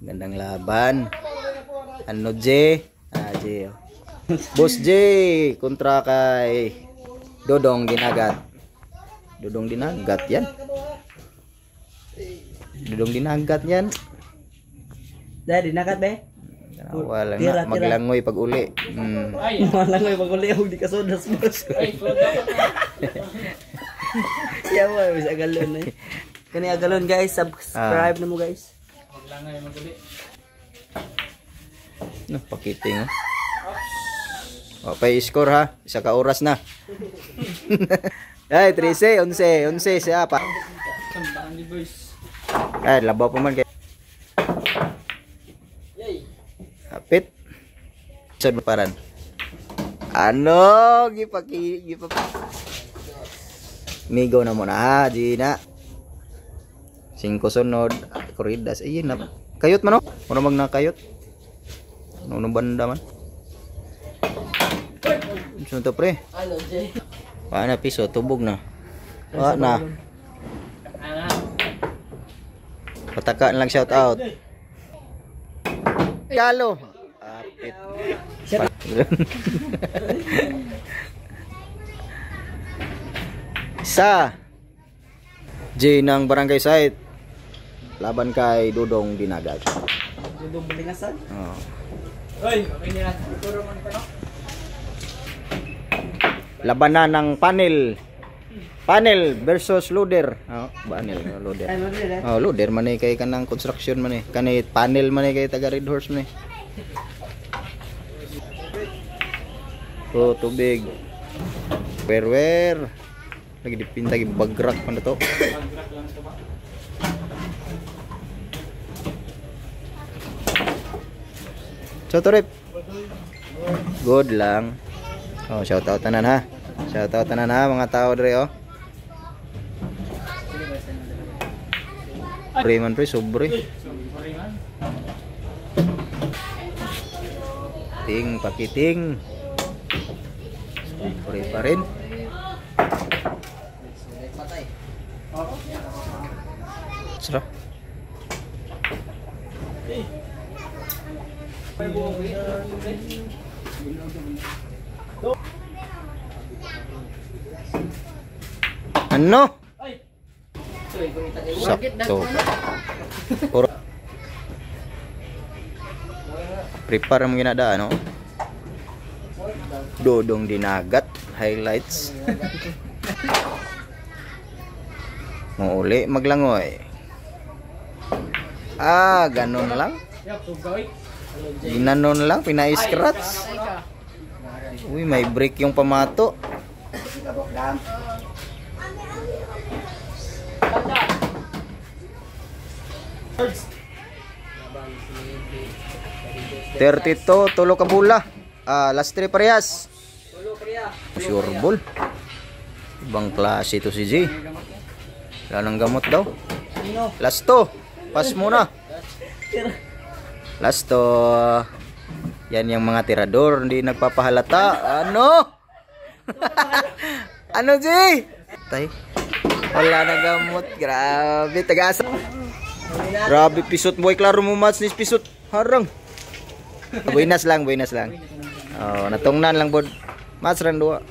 Gandang laban. Ano J? J. Oh. Boss J kontra kay Dodong Dinagat. Dodong Dinagat yan. Dodong Dinagat yan. Dahil dinagat be. Wala nga maglangoy pag uli. Maglangoy pag uli og di ka sodas boss. Ya mo bisa galon eh. Kani agalon guys, subscribe na mo guys. Maglangoy mag uli. No, pakiting. O, pay score ha. Isa ka oras na. Ay, 13, 11 siya pa. Ay, labaw pa man kay. Kapit. Saan paran? Ano? Gipaki. Migo na muna ha, Gina. 5 sunod. Corridas. Ayun na. Kayot man o? Ano mag nakayot? Ano banda man? Sunod to pre. Paano piso? Tubog na. Wala na. Patakaan lang shout out. Kalo. Apit. Sa J ng Barangay Site laban kay Dodong Dinagat. Dodong Balingasan? Oo. Oy, okay na. Puro man pa no. Labanan ng panel versus loader. Oh, panel loader. Ay, loader eh. Oh, loader man eh kay kanang construction man eh. Kani panel man eh kay taga Red Horse man eh. Oh, tubig. Where? Lagi dipinta gi bagrak man to. Bagrak lang to ba? Rip. Good lang. Oh, shout out tanan ha. Shout out tanan ha mga tao dire oh. Preman pre sobre. Ting pakiting. Sobre pa rin. Sira. Ano? Sakto. Puro. Prepare mo ginadaan, no? Dodong Dinagat highlights. Mo uli maglangoy. Ganon lang. Ginanon lang, pina-scratch. Uy, may break yung pamato. Tulo ka bola. Last 3 parehas. Sure ball. Ibang klase ito si J. Wala nang gamot daw. Last 2. Pass muna. Last 2. Yan yung mga tirador. Hindi nagpapahalata. Ano? Ano J? Tay. Wala na gamot. Grabe. Tagasa. Grabe pisot boy. Klaro mo match ni pisot. Harang. Buinas lang. Oh, natungnan lang bod. Match ran 2.